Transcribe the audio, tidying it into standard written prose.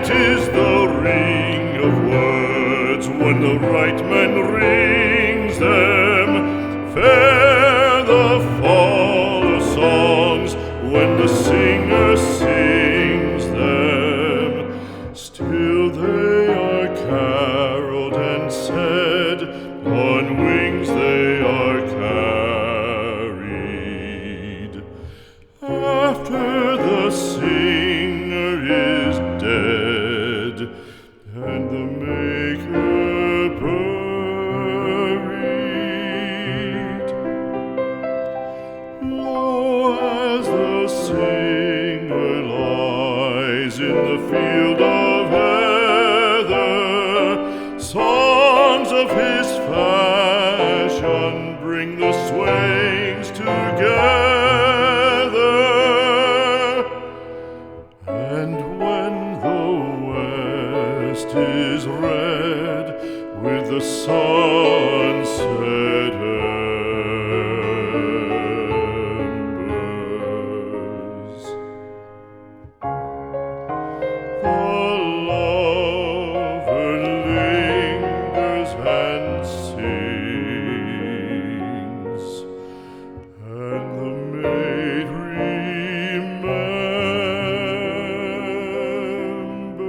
is the ring of words when the right man rings them. Fair the fall of songs when the singer sings them. Still they are caroled and said, on wings they are carried. After the singer is dead and the maker buried, lo, as the singer lies in the field of heather, songs of his fashion bring the swains together. And when the west is red with the sunset